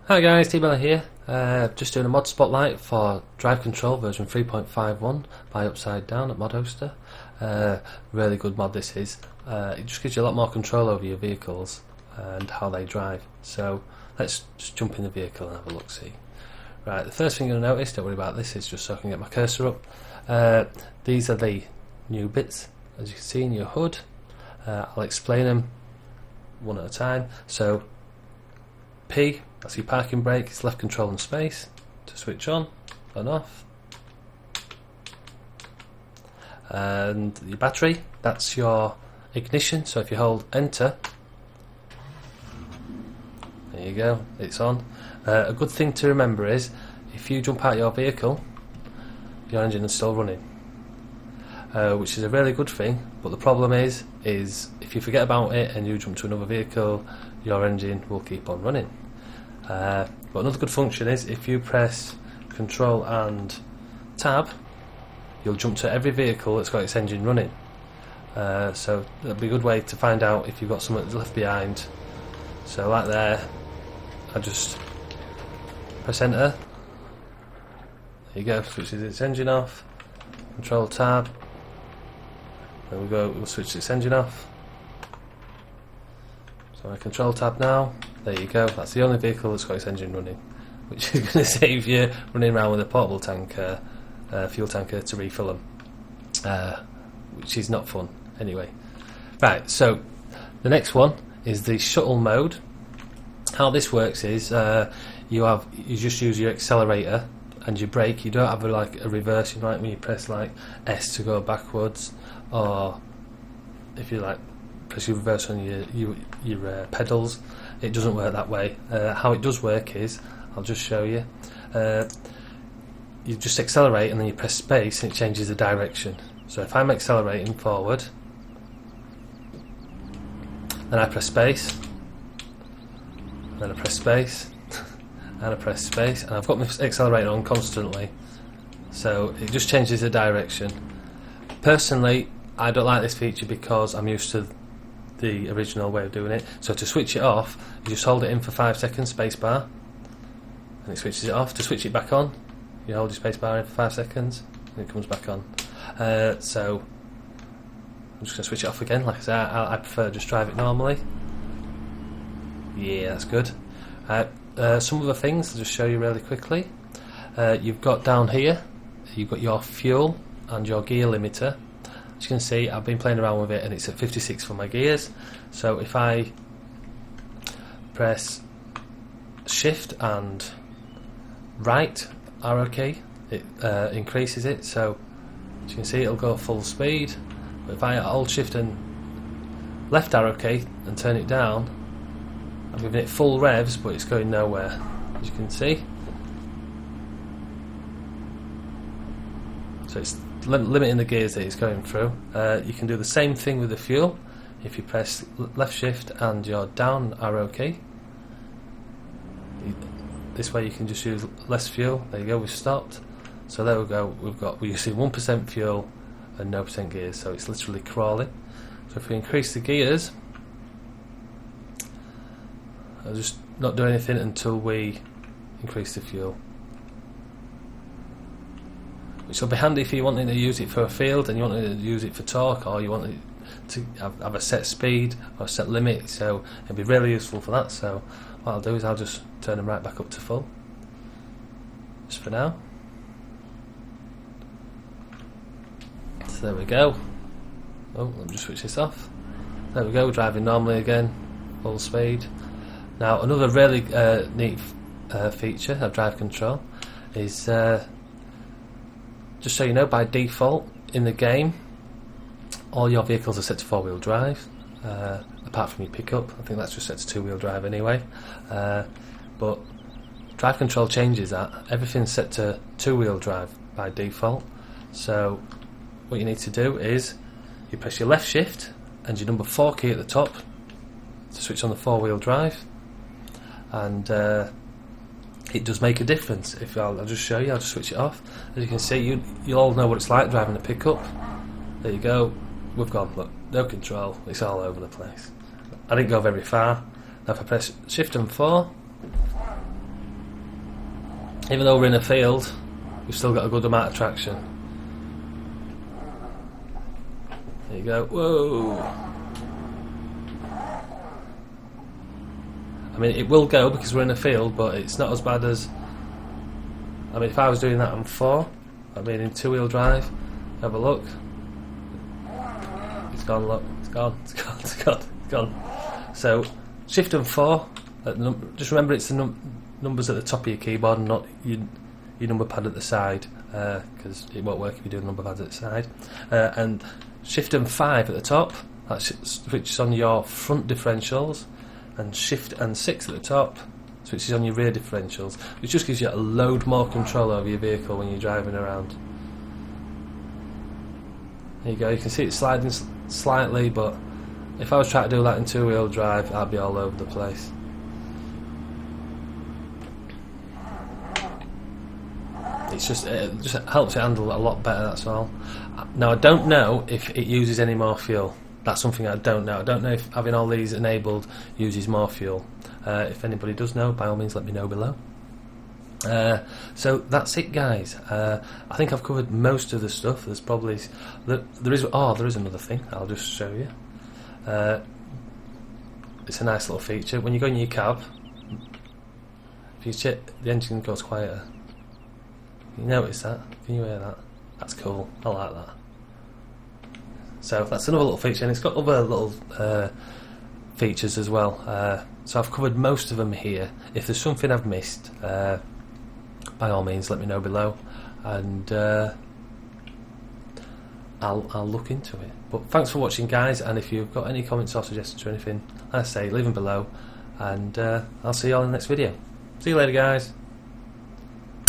Hi guys, T-Bella here. Just doing a mod spotlight for Drive Control version 3.51 by Upside Down at Modhoster. Really good mod this is. It just gives you a lot more control over your vehicles and how they drive. So let's just jump in the vehicle and have a look-see. Right, the first thing you'll notice, don't worry about this, is just so I can get my cursor up. These are the new bits, as you can see in your HUD. I'll explain them one at a time. So P, that's your parking brake, it's left control and space to switch on and off. And your battery, that's your ignition, so if you hold enter, there you go, it's on. A good thing to remember is, if you jump out your vehicle, your engine is still running. Which is a really good thing, but the problem is if you forget about it and you jump to another vehicle, your engine will keep on running. But another good function is if you press Control and Tab, you'll jump to every vehicle that's got its engine running. So that'll be a good way to find out if you've got something that's left behind. So like there, I just press enter. There you go, switches its engine off. Control Tab. There we go, we'll switch its engine off. So I Control Tab now. There you go, that's the only vehicle that's got its engine running, which is going to save you running around with a portable tanker, fuel tanker to refill them, which is not fun anyway. Right, so the next one is the shuttle mode. How this works is you just use your accelerator and your brake. You don't have a reverse, like when you press like S to go backwards, or if you press your reverse on your pedals. It doesn't work that way. How it does work is, I'll just show you. You just accelerate and then you press space and it changes the direction. So if I'm accelerating forward, then I press space, then I press space, and I press space, and I've got my accelerator on constantly. So it just changes the direction. Personally, I don't like this feature because I'm used to the original way of doing it. So to switch it off, you just hold it in for 5 seconds, space bar, and it switches it off. To switch it back on, you hold your space bar in for 5 seconds and it comes back on. So I'm just going to switch it off again. Like I said, I prefer just drive it normally. Yeah, that's good. Some other things I'll just show you really quickly. You've got down here, you've got your fuel and your gear limiter. As you can see, I've been playing around with it and it's at 56 for my gears. So if I press shift and right arrow key, it increases it. So as you can see, it'll go full speed. But if I hold shift and left arrow key and turn it down, I'm giving it full revs, but it's going nowhere, as you can see. So it's limiting the gears that it's going through. You can do the same thing with the fuel. If you press left shift and your down arrow key, this way you can just use less fuel. There you go, we've stopped. So there we go, we're using 1% fuel and 0% gears, so it's literally crawling. So if we increase the gears, I'll just not do anything until we increase the fuel. Which will be handy if you wanting to use it for a field and you want to use it for torque, or you want it to have a set speed or a set limit, so it'll be really useful for that. So what I'll do is I'll just turn them right back up to full, just for now. So there we go. Oh, let me just switch this off. There we go, driving normally again, full speed. Now another really neat feature of Drive Control is, just so you know, by default in the game all your vehicles are set to 4-wheel drive, apart from your pickup. I think that's just set to 2-wheel drive anyway, but Drive Control changes that. Everything's set to 2-wheel drive by default. So what you need to do is you press your left shift and your number 4 key at the top to switch on the 4-wheel drive, and it does make a difference. If I'll just show you, I'll just switch it off. As you can see, you'll all know what it's like driving a pickup. There you go, we've gone, look, no control, it's all over the place. I didn't go very far. Now if I press shift and 4, even though we're in a field, we've still got a good amount of traction. There you go. Whoa! I mean, it will go because we're in a field, but it's not as bad as... I mean, if I was doing that on 4, I mean in 2-wheel drive, have a look. It's gone, look. It's gone. It's gone. It's gone. It's gone. So, Shift and 4. Just remember it's the numbers at the top of your keyboard and not your number pad at the side, because it won't work if you do the number pads at the side. And Shift and 5 at the top, that switches on your front differentials, and Shift and 6 at the top switches on your rear differentials, which just gives you a load more control over your vehicle when you're driving around. There you go, you can see it sliding slightly, but if I was trying to do that in 2-wheel drive, I'd be all over the place. It just helps it handle a lot better, that's all. Now, I don't know if it uses any more fuel. That's something I don't know. I don't know if having all these enabled uses more fuel. If anybody does know, by all means let me know below. So that's it, guys. I think I've covered most of the stuff. There's probably... there is another thing. I'll just show you. It's a nice little feature. When you go in your cab, if you check, the engine goes quieter. You notice that? Can you hear that? That's cool. I like that. So that's another little feature, and it's got other little features as well. So I've covered most of them here. If there's something I've missed, by all means let me know below, and I'll look into it. But thanks for watching, guys, and if you've got any comments or suggestions or anything, like I say, leave them below, and I'll see you all in the next video. See you later, guys.